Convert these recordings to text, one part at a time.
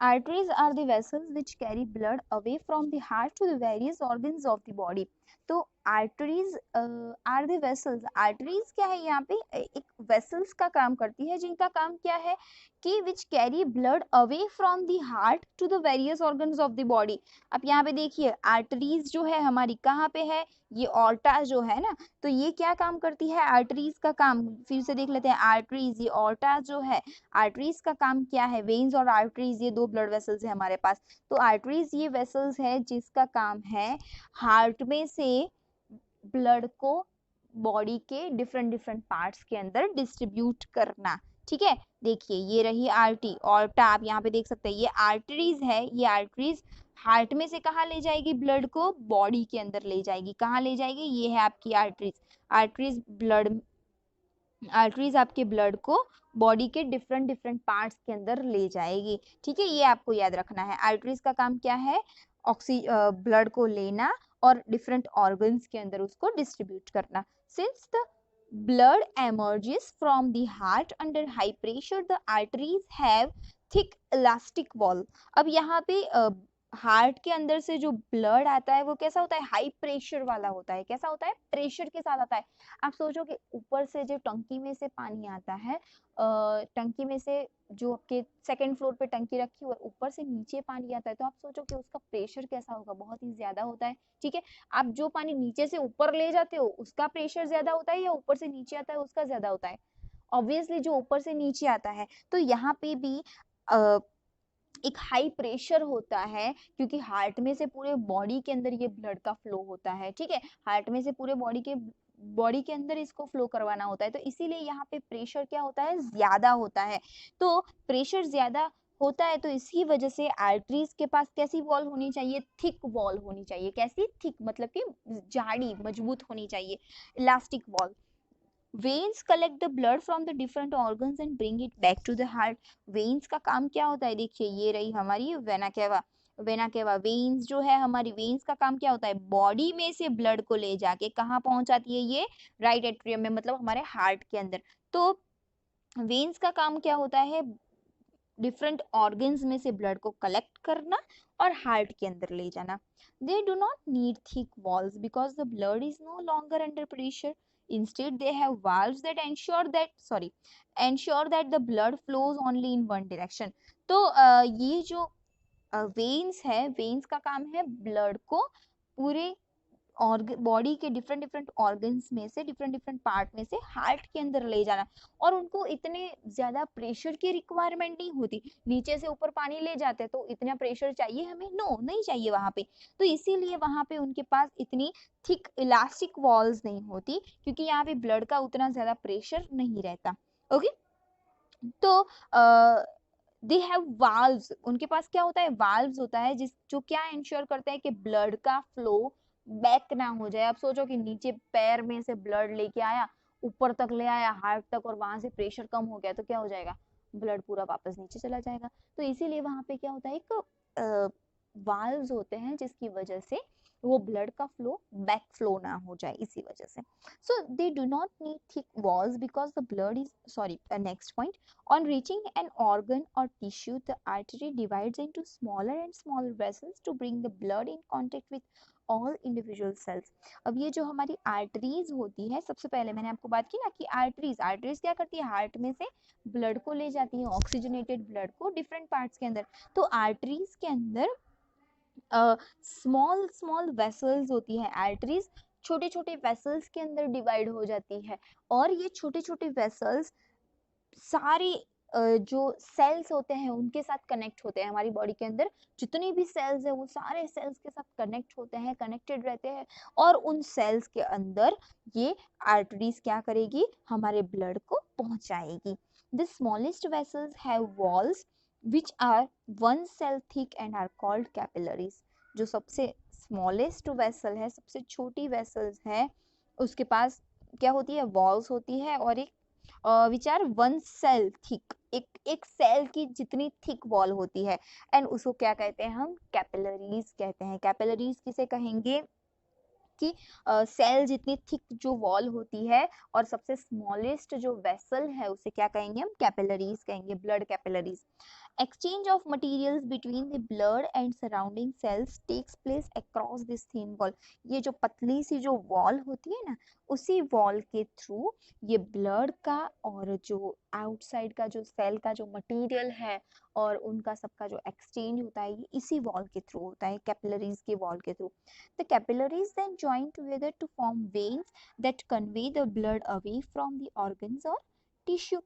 Arteries are the vessels which carry blood away from the heart to the various organs of the body. तो arteries are the vessels. arteries क्या है यहाँ पे, एक vessels का काम करती है, जिनका काम क्या है कि which carry blood away from the heart to the various organs of the body. अब यहाँ पे देखिए arteries जो है हमारी कहाँ पे है, ये ऑर्टा जो है ना, तो ये क्या काम करती है, आर्टरीज का काम फिर से देख लेते हैं। आर्टरीज, ये ऑर्टा जो है, आर्टरीज का काम क्या है, वेन्स और आर्टरीज ये दो ब्लड वेसल्स है हमारे पास। तो आर्टरीज ये वेसल्स है जिसका काम है हार्ट में से ब्लड को बॉडी के डिफरेंट डिफरेंट पार्ट्स के अंदर डिस्ट्रीब्यूट करना। ठीक है, देखिए ये रही आर्टी ऑर्टा, आप यहाँ पे देख सकते हैं ये आर्टरीज है। ये आर्टरीज हार्ट में से कहाँ ले जाएगी, ब्लड को बॉडी के अंदर ले जाएगी। कहाँ ले जाएगी, ये है आपकी आर्टरीज। आर्टरीज ब्लड, आर्टरीज आपके ब्लड को बॉडी के डिफरेंट डिफरेंट पार्ट्स के अंदर ले जाएगी। ठीक है, ये आपको याद रखना है। आर्टरीज का काम क्या है, ब्लड को लेना और डिफरेंट ऑर्गन्स के अंदर उसको डिस्ट्रीब्यूट करना। Since the blood emerges from the heart under high pressure, the arteries have thick elastic wall. अब यहाँ पे हार्ट के अंदर से जो ब्लड आता है वो कैसा होता है, हाई प्रेशर वाला होता है। कैसा होता है, प्रेशर के साथ आता है। आप सोचो कि ऊपर से जो टंकी में से पानी आता है, टंकी में से जो आपके सेकंड फ्लोर पे टंकी रखी हुई है, ऊपर से नीचे पानी आता है, तो आप सोचो कि उसका प्रेशर कैसा होगा, बहुत ही ज्यादा होता है। ठीक है, आप जो पानी नीचे से ऊपर ले जाते हो उसका प्रेशर ज्यादा होता है या ऊपर से नीचे आता है उसका ज्यादा होता है, ऑब्वियसली जो ऊपर से नीचे आता है। तो यहाँ पे भी एक हाई प्रेशर होता है, क्योंकि हार्ट में से पूरे बॉडी के अंदर ये ब्लड का फ्लो होता है। ठीक है, हार्ट में से पूरे बॉडी के अंदर इसको फ्लो करवाना होता है, तो इसीलिए यहाँ पे प्रेशर क्या होता है, ज्यादा होता है। तो प्रेशर ज्यादा होता है, तो इसी वजह से आर्टरीज के पास कैसी वॉल होनी चाहिए, थिक वॉल होनी चाहिए। कैसी, थिक मतलब कि जाड़ी मजबूत होनी चाहिए, elastic wall. Veins collect the blood from the different organs and bring it back to the heart. Veins का काम क्या होता है, देखिए ये रही हमारी vena cava. Vena cava veins जो है हमारी, वेन्स का काम क्या होता है, बॉडी में से ब्लड को ले जाके कहाँ पहुंचाती है, ये राइट एट्रियम में, मतलब हमारे हार्ट के अंदर। तो वेन्स का काम क्या होता है, डिफरेंट ऑर्गन्स में से ब्लड को कलेक्ट करना और हार्ट के अंदर ले जाना। They do not need thick walls because the blood is no longer under pressure. Instead, they have valves that ensure that the blood flows only in one direction. तो ये जो वेन्स है, वेन्स का काम है ब्लड को पूरे body के डिफरेंट डिफरेंट ऑर्गन्स में से, डिफरेंट डिफरेंट पार्ट में से हार्ट के अंदर ले जाना। और उनको इतने ज्यादा प्रेशर की रिक्वायरमेंट नहीं होती, नीचे से ऊपर पानी ले जाते हैं तो इतना प्रेशर चाहिए हमें, नो नहीं चाहिए वहां पे। तो इसीलिए वहां पे उनके पास इतनी थिक इलास्टिक वॉल्स नहीं होती, क्योंकि यहाँ पे ब्लड का उतना ज्यादा प्रेशर नहीं रहता। ओके, तो दे हैव वाल्व्स, उनके पास क्या होता है, वाल्व्स होता है जिस जो क्या इंश्योर करते हैं कि ब्लड का फ्लो बैक ना हो जाए। आप सोचो कि नीचे पैर में से ब्लड लेके आया, ऊपर तक ले आया हार्ट तक, और वहां से प्रेशर कम हो गया तो क्या हो जाएगा, ब्लड पूरा वापस नीचे चला जाएगा। तो इसीलिए वहां पे क्या होता है, एक वाल्व्स होते हैं जिसकी वजह से वो ब्लड का फ्लो बैक फ्लो ना हो जाए, इसी वजह से। So they do not need thick walls because the blood is, sorry, next point. On reaching an organ or tissue, the artery divides into smaller and smaller vessels to bring the blood in contact with all individual cells. अब ये जो हमारी arteries होती है, सबसे पहले मैंने आपको बात की ना कि आर्टरीज, आर्टरीज क्या करती है, हार्ट में से ब्लड को ले जाती है, ऑक्सीजनेटेड ब्लड को डिफरेंट पार्ट्स के अंदर। तो आर्टरीज के अंदर स्मॉल स्मॉल वेसल्स होती है। आर्टरीज छोटे छोटे वेसल्स के अंदर डिवाइड हो जाती है, और ये छोटे छोटे वेसल्स सारे जो सेल्स होते हैं उनके साथ कनेक्ट होते हैं। हमारी बॉडी के अंदर जितने भी सेल्स है वो सारे सेल्स के साथ कनेक्ट होते हैं, कनेक्टेड रहते हैं, और उन सेल्स के अंदर ये आर्टरीज क्या करेगी, हमारे ब्लड को पहुंचाएगी। The smallest vessels have walls which are one cell thick and are called capillaries. जो सबसे स्मॉलेस्ट वेसल है, सबसे छोटी वेसल्स है, उसके पास क्या होती है, वॉल्स होती है, और एक which are one cell thick, एक सेल की जितनी थिक वॉल होती है, एंड उसको क्या कहते हैं हम, कैपिलरीज कहते हैं। कैपिलरीज किसे कहेंगे, कि सेल जितनी थिक जो वॉल होती है और सबसे स्मॉलेस्ट जो वेसल है उसे क्या कहेंगे हम, कैपिलरीज कहेंगे, blood capillaries. Exchange of materials between the blood and surrounding cells takes place across this thin wall। ये जो पतली सी जो वॉल होती है ना, उसी वॉल के थ्रू ये ब्लड का और जो आउटसाइड का जो सेल का जो मटेरियल है और उनका सबका जो एक्सचेंज होता है, ये इसी वॉल के थ्रू होता है, कैपिलरीज के वॉल के through. The capillaries then join together to form veins that convey the blood away from the organs और टिश्यू।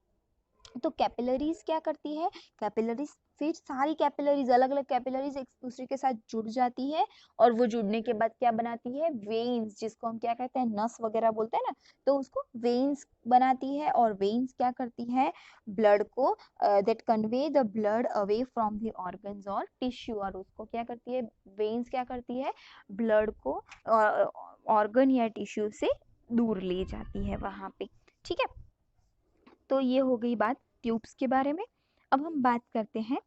तो कैपिलरीज क्या करती है, कैपिलरीज फिर सारी कैपिलरीज, अलग अलग कैपिलरीज एक दूसरे के साथ जुड़ जाती है और वो जुड़ने के बाद क्या बनाती है, वेन्स, जिसको हम क्या कहते हैं, नस वगैरह बोलते हैं ना, तो उसको वेन्स बनाती है। और वेन्स क्या करती है, ब्लड को that convey the blood away from the organs और टिश्यू, और उसको क्या करती है, वेन्स क्या करती है, ब्लड को ऑर्गन या टिश्यू से दूर ले जाती है वहां पे। ठीक है, तो ये हो गई बात ट्यूब्स के बारे में। अब हम बात करते हैं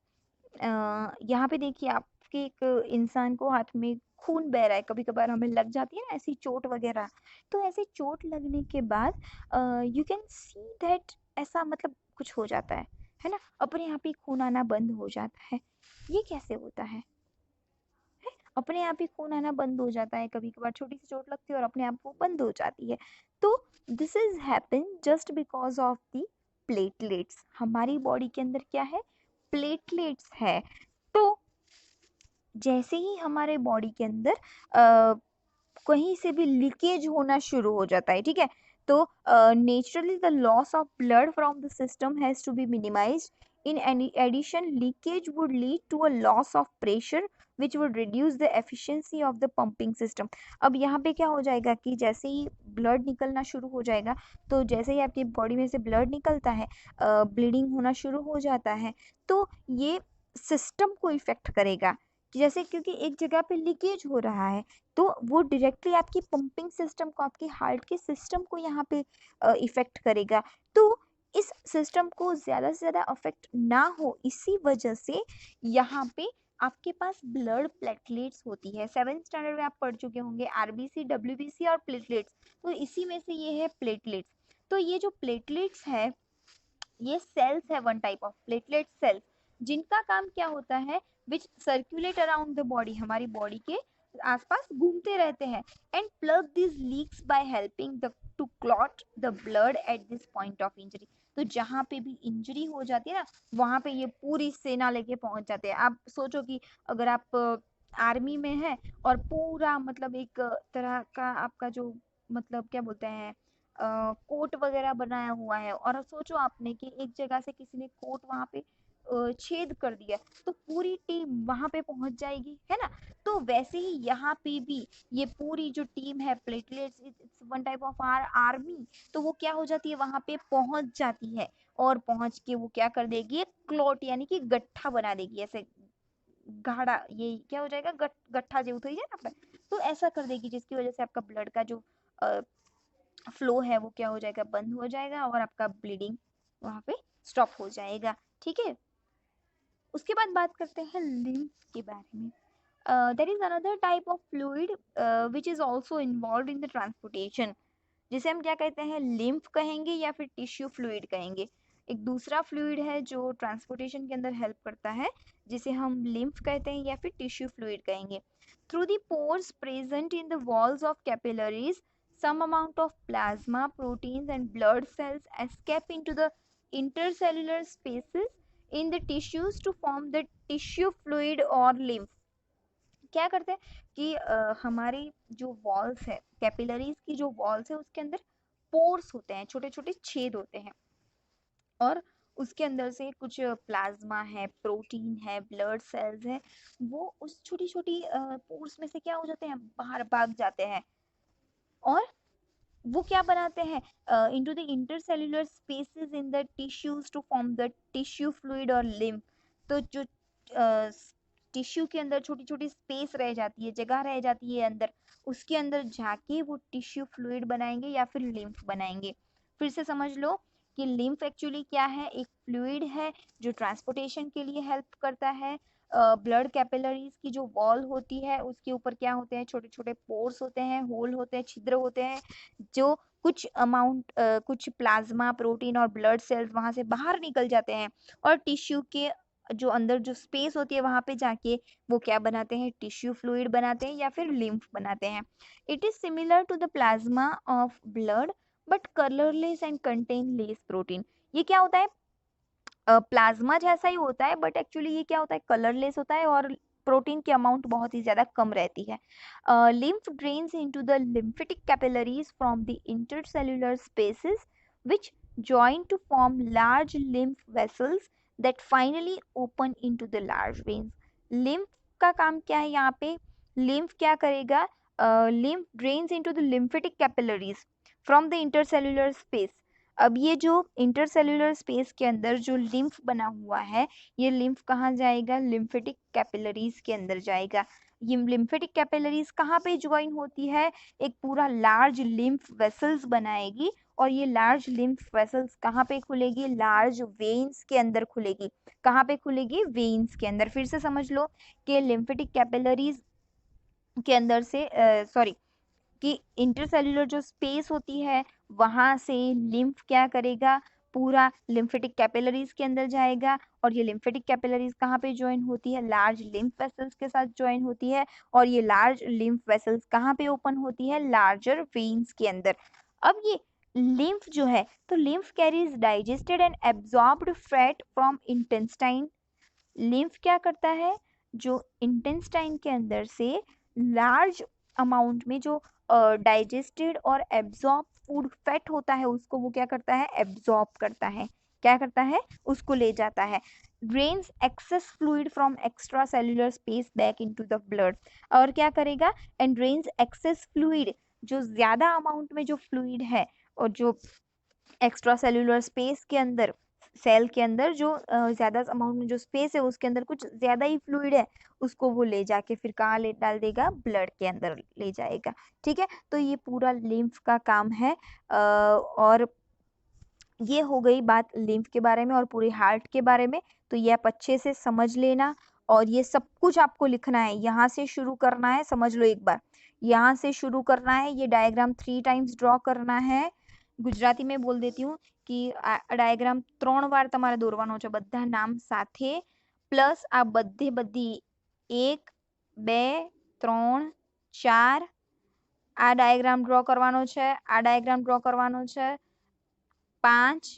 यहाँ पे देखिए, आपके एक इंसान को हाथ में खून बह रहा है, कभी कभार हमें लग जाती है ना ऐसी चोट वगैरह, तो ऐसे चोट लगने के बाद यू कैन सी दैट ऐसा मतलब कुछ हो जाता है ना, अपने आप ही खून आना बंद हो जाता है। ये कैसे होता है, अपने आप ही खून आना बंद हो जाता है, कभी कभार छोटी सी चोट लगती है और अपने आप वो बंद हो जाती है। तो this is happen just because of the platelets. हमारी बॉडी के अंदर क्या है, प्लेटलेट्स है। तो जैसे ही हमारे बॉडी के अंदर कहीं से भी लीकेज होना शुरू हो जाता है, ठीक है, तो naturally the loss of blood from the system has to be minimised. In addition leakage would lead to a loss of pressure which would reduce the efficiency of the pumping system. अब यहाँ पे क्या हो जाएगा कि जैसे ही blood निकलना शुरू हो जाएगा, तो जैसे ही आपकी बॉडी में से ब्लड निकलता है, ब्लीडिंग होना शुरू हो जाता है, तो ये सिस्टम को इफेक्ट करेगा। जैसे क्योंकि एक जगह पे लीकेज हो रहा है, तो वो डायरेक्टली आपकी पंपिंग सिस्टम को, आपके हार्ट के सिस्टम को यहाँ पे इफेक्ट करेगा। तो इस सिस्टम को ज़्यादा से ज़्यादा अफेक्ट ना हो, इसी वजह से यहाँ पे आपके पास ब्लड प्लेटलेट्स होती है। 7th स्टैंडर्ड में आप पढ़ चुके होंगे आरबीसी, डब्ल्यूबीसी और प्लेटलेट्स, तो इसी में से ये है प्लेटलेट्स। तो ये जो प्लेटलेट्स है, ये सेल्स है, one type of platelet cells, जिनका काम क्या होता है, which circulate around the body, हमारी बॉडी के आसपास घूमते रहते हैं, and plug this leaks by helping the to clot the blood at this point of injury. तो जहाँ पे भी इंजरी हो जाती है ना, वहां पे ये पूरी सेना लेके पहुंच जाते हैं। आप सोचो कि अगर आप आर्मी में है और पूरा मतलब एक तरह का आपका जो मतलब क्या बोलते हैं, कोट वगैरह बनाया हुआ है, और सोचो आपने कि एक जगह से किसी ने कोट वहां पे छेद कर दिया, तो पूरी टीम वहां पे पहुंच जाएगी, है ना। तो वैसे ही यहाँ पे भी ये पूरी जो टीम है platelets, it's one type of our army, तो वो क्या हो जाती है, वहां पे पहुंच जाती है, और पहुंच के वो क्या कर देगी, एक क्लॉट यानी कि गट्ठा बना देगी, ऐसे गाढ़ा, ये क्या हो जाएगा, गट्ठा जो उठ जाए ना, तो ऐसा कर देगी, जिसकी वजह से आपका ब्लड का जो फ्लो है वो क्या हो जाएगा, बंद हो जाएगा, और आपका ब्लीडिंग वहां पे स्टॉप हो जाएगा। ठीक है, उसके बाद बात करते हैं लिम्फ के बारे में। There is another type of fluid which is also involve in the transportation, जिसे हम क्या कहते हैं, लिम्फ कहेंगे या फिर टिश्यू फ्लूइड कहेंगे। एक दूसरा फ्लूइड है जो ट्रांसपोर्टेशन के अंदर हेल्प करता है, जिसे हम लिम्फ कहते हैं या फिर टिश्यू फ्लूइड कहेंगे। Through the pores present in the walls of capillaries, some amount of plasma, proteins and blood cells escape into the intercellular spaces in the tissues to form the tissue fluid or lymph। क्या करते हैं कि हमारी जो walls है, capillaries की जो walls है, उसके अंदर पोर्स होते हैं, छोटे छोटे छेद होते हैं, और उसके अंदर से कुछ प्लाज्मा है, प्रोटीन है, ब्लड सेल्स है, वो उस छोटी छोटी पोर्स में से क्या हो जाते हैं, बाहर भाग जाते हैं, और वो क्या बनाते हैं, into the intercellular spaces in the tissues to form the tissue fluid और लिम्फ। तो जो टिश्यू के अंदर छोटी छोटी स्पेस रह जाती है, जगह रह जाती है अंदर, उसके अंदर जाके वो टिश्यू फ्लूइड बनाएंगे या फिर लिम्फ बनाएंगे। फिर से समझ लो कि लिम्फ एक्चुअली क्या है, एक फ्लूइड है जो ट्रांसपोर्टेशन के लिए हेल्प करता है। ब्लड कैपिलरीज की जो वॉल होती है उसके ऊपर क्या होते हैं, छोटे छोटे पोर्स होते हैं, होल होते हैं, छिद्र होते हैं, जो कुछ अमाउंट कुछ प्लाज्मा प्रोटीन और ब्लड सेल्स वहां से बाहर निकल जाते हैं और टिश्यू के जो अंदर जो स्पेस होती है वहां पे जाके वो क्या बनाते हैं, टिश्यू फ्लूइड बनाते हैं या फिर लिम्फ बनाते हैं। It is similar to the plasma of blood but colourless and contain less protein. ये क्या होता है, प्लाज्मा जैसा ही होता है बट एक्चुअली ये क्या होता है, कलरलेस होता है और प्रोटीन की अमाउंट बहुत ही ज्यादा कम रहती है। lymph drains into the lymphatic capillaries from the intercellular spaces which join to form large lymph vessels that finally open into the large veins। lymph का काम क्या है यहाँ पे, lymph क्या करेगा, lymph drains into the lymphatic capillaries from the intercellular space। अब ये जो इंटरसेल्यूलर स्पेस के अंदर जो लिम्फ बना हुआ है, ये लिम्फ कहाँ जाएगा, लिम्फेटिक कैपिलरीज के अंदर जाएगा। ये लिम्फेटिक कैपिलरीज कहाँ पे ज्वाइन होती है, एक पूरा लार्ज लिम्फ वेसल्स बनाएगी और ये लार्ज लिम्फ वेसल्स कहाँ पे खुलेगी, लार्ज वेन्स के अंदर खुलेगी। कहाँ पे खुलेगी, वेन्स के अंदर। फिर से समझ लो कि लिम्फेटिक कैपिलरीज के अंदर से सॉरी कि इंटरसेल्यूलर जो स्पेस होती है वहां से लिम्फ क्या करेगा, पूरा लिम्फेटिक कैपिलरीज के अंदर जाएगा और ये लिम्फेटिक कैपिलरीज कहाँ पे ज्वाइन होती है, लार्ज लिम्फ वेसल्स के साथ ज्वाइन होती है और ये लार्ज लिम्फ वेसल्स कहाँ पे ओपन होती है, लार्जर वेन्स के अंदर। अब ये लिम्फ जो है, तो lymph carries digested and absorbed fat from intestine. Lymph क्या करता है, जो इंटेस्टाइन के अंदर से लार्ज अमाउंट में जो डाइजेस्टेड और एब्जॉर्ब फूड फैट होता है उसको वो क्या करता है, एब्जॉर्ब करता है। क्या करता है, उसको ले जाता है। Drains access fluid from extra cellular space back into the blood. और क्या करेगा, एंड ड्रेन्स एक्सेस फ्लूइड, जो ज्यादा अमाउंट में जो फ्लूइड है और जो एक्स्ट्रा सेल्यूलर स्पेस के अंदर, सेल के अंदर जो ज्यादा अमाउंट में जो स्पेस है उसके अंदर कुछ ज्यादा ही फ्लूइड है, उसको वो ले जाके फिर कहाँ ले डाल देगा, ब्लड के अंदर ले जाएगा। ठीक है, तो ये पूरा लिम्फ का काम है। और ये हो गई बात लिम्फ के बारे में और पूरे हार्ट के बारे में। तो ये आप अच्छे से समझ लेना और ये सब कुछ आपको लिखना है, यहाँ से शुरू करना है, समझ लो एक बार, यहाँ से शुरू करना है। ये डायग्राम 3 टाइम्स ड्रॉ करना है। ગુજરાતી में बोल देती हूँ कि આ ડાયાગ્રામ 3 વાર તમારે દોરવાનો છે, બધા નામ સાથે પ્લસ આ બધે બધી 1 2 3 4 આ ડાયાગ્રામ ડ્રો કરવાનો છે, આ ડાયાગ્રામ ડ્રો કરવાનો છે, 5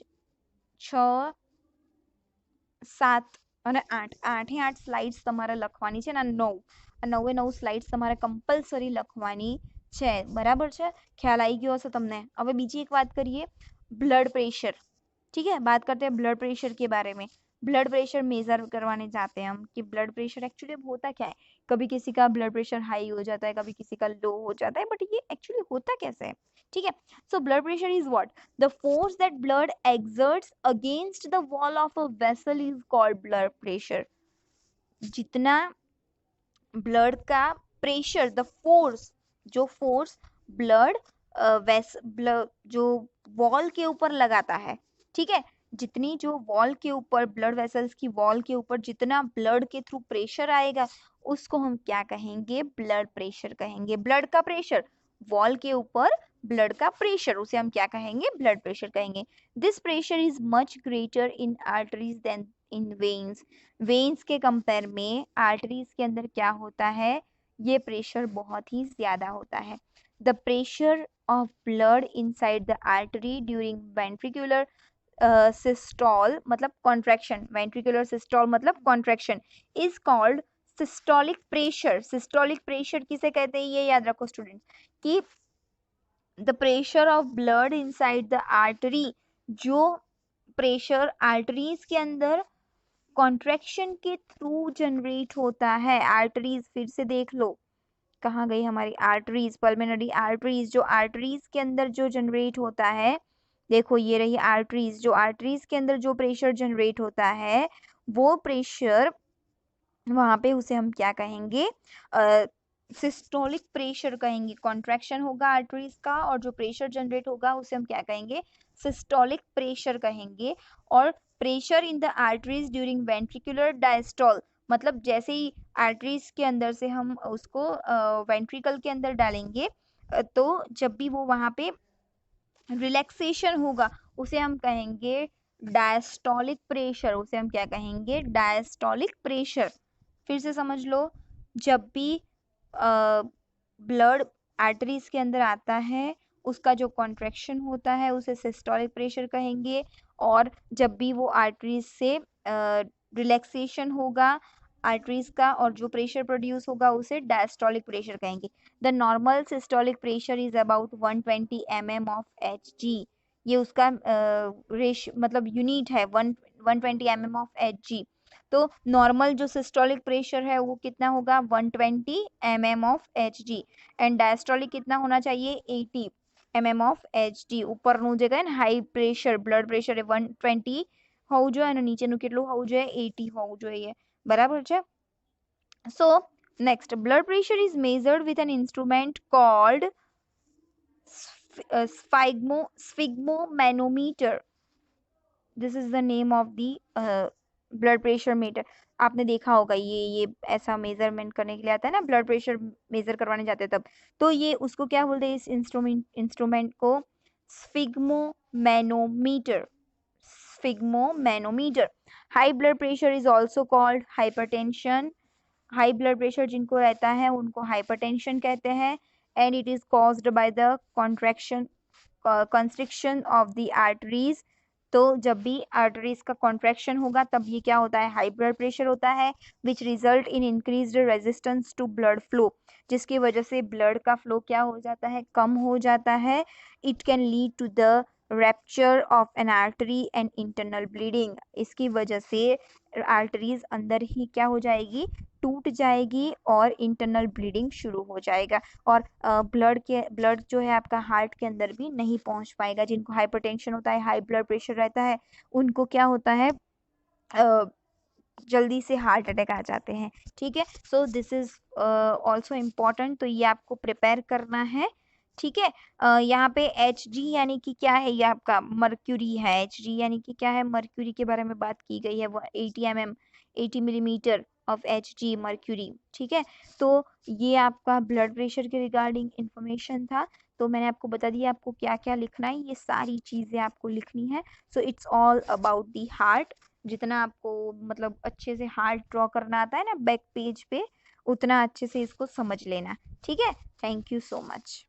6 7 અને 8 8 8 સ્લાઇડ્સ તમારે લખવાની છે ને 9 9 સ્લાઇડ્સ તમારે કમ્પલસરી લખવાની છે। બરાબર છે, ખ્યાલ આવી ગયો હશે તમને। હવે બીજી એક વાત કરીએ, ब्लड प्रेशर। ठीक है, बात करते हैं ब्लड प्रेशर के बारे में। ब्लड प्रेशर मेजर करवाने जाते हैं हम कि ब्लड प्रेशर एक्चुअली होता क्या है। कभी किसी का ब्लड प्रेशर हाई हो जाता है, कभी किसी का लो हो जाता है, बट ये एक्चुअली होता कैसे है। ठीक है, so blood pressure is what, the force that blood exerts against the wall of a vessel is called blood pressure. जितना ब्लड का प्रेशर, द फोर्स, जो फोर्स ब्लड ब्लड जो वॉल के ऊपर लगाता है, ठीक है, जितनी जो वॉल के ऊपर ब्लड वेसल्स की वॉल के ऊपर जितना ब्लड के थ्रू प्रेशर आएगा उसको हम क्या कहेंगे, ब्लड प्रेशर कहेंगे। ब्लड का प्रेशर, वॉल के ऊपर ब्लड का प्रेशर, उसे हम क्या कहेंगे, ब्लड प्रेशर कहेंगे। This pressure is much greater in arteries than in veins. Veins के कंपेयर में आर्टरीज के अंदर क्या होता है, ये प्रेशर बहुत ही ज्यादा होता है। The pressure of blood inside the artery during ventricular systole मतलब contraction, ventricular systole मतलब contraction is called systolic pressure। systolic pressure किसे कहते हैं, ये याद रखो स्टूडेंट कि the pressure of blood inside the artery, जो प्रेशर आर्टरीज के अंदर कॉन्ट्रैक्शन के थ्रू जनरेट होता है। आर्टरीज फिर से देख लो, कहाँ गई हमारी आर्टरीज, पल्मोनरी आर्टरीज, जो आर्टरीज के अंदर जो जनरेट होता है, देखो ये रही आर्टरीज, जो आर्टरीज के अंदर जो प्रेशर जनरेट होता है वो प्रेशर वहां पे उसे हम क्या कहेंगे, सिस्टोलिक प्रेशर कहेंगे। कॉन्ट्रैक्शन होगा आर्टरीज का और जो प्रेशर जनरेट होगा उसे हम क्या कहेंगे, सिस्टोलिक प्रेशर कहेंगे। और pressure in the arteries during ventricular diastole, मतलब जैसे ही आर्टरीज के अंदर से हम उसको वेंट्रिकल के अंदर डालेंगे तो जब भी वो वहां पे रिलैक्सेशन होगा उसे हम कहेंगे डायस्टोलिक प्रेशर। उसे हम क्या कहेंगे? Diastolic pressure. फिर से समझ लो, जब भी ब्लड आर्टरीज के अंदर आता है उसका जो कॉन्ट्रैक्शन होता है उसे सिस्टोलिक प्रेशर कहेंगे। और जब भी वो आर्टरीज से रिलैक्सेशन होगा आर्टरीज का और जो प्रेशर प्रोड्यूस होगा उसे डायस्टोलिक प्रेशर कहेंगे। The normal systolic pressure is about 120 mm of Hg। ये उसका रेश मतलब यूनिट है 120 mm ऑफ Hg। तो नॉर्मल जो सिस्टोलिक प्रेशर है वो कितना होगा? 120 mm of Hg। And diastolic कितना होना चाहिए? 80 mm ऑफ Hg। ऊपर નું જે કહે ને હાઈ પ્રેશર બ્લડ પ્રેશર એ 120 હોવું જોઈએ અને નીચેનું કેટલું હોવું જોઈએ? 80 હોવું જોઈએ, બરાબર છે? So next, blood pressure is measured with an instrument called sphygmomanometer. This is the name of the blood pressure meter. आपने देखा होगा ये ऐसा मेजरमेंट करने के लिए आता है ना, ब्लड प्रेशर मेजर करवाने जाते हैं तब। तो ये उसको क्या बोलते हैं? इस इंस्ट्रूमेंट को sphygmomanometer. Sphygmomanometer. High blood pressure is also called hypertension. High blood pressure जिनको रहता है उनको हाइपरटेंशन कहते हैं। And it is caused by the constriction of the arteries. तो जब भी आर्टरीज का कॉन्ट्रैक्शन होगा तब ये क्या होता है? हाई ब्लड प्रेशर होता है, which result in increased resistance to blood flow, जिसकी वजह से ब्लड का फ्लो क्या हो जाता है? कम हो जाता है। It can lead to the rupture of an artery and internal bleeding. इसकी वजह से आर्टरीज अंदर ही क्या हो जाएगी? टूट जाएगी और इंटरनल ब्लीडिंग शुरू हो जाएगा। और ब्लड जो है आपका हार्ट के अंदर भी नहीं पहुंच पाएगा। जिनको हाइपरटेंशन होता है, हाई ब्लड प्रेशर रहता है, उनको क्या होता है? जल्दी से हार्ट अटैक आ जाते हैं। ठीक है, so this is also important, तो ये आपको प्रिपेयर करना है। ठीक है, यहाँ पे Hg यानी कि क्या है? ये आपका मर्क्यूरी है। Hg यानी कि क्या है? मर्क्यूरी के बारे में बात की गई है। वो 80 मिलीमीटर ऑफ Hg मर्क्यूरी। ठीक है, तो ये आपका ब्लड प्रेशर के रिगार्डिंग इंफॉर्मेशन था। तो मैंने आपको बता दिया आपको क्या क्या लिखना है, ये सारी चीज़ें आपको लिखनी है। So it's all about the heart. जितना आपको मतलब अच्छे से हार्ट ड्रॉ करना आता है ना बैक पेज पे, उतना अच्छे से इसको समझ लेना। ठीक है, थैंक यू सो मच।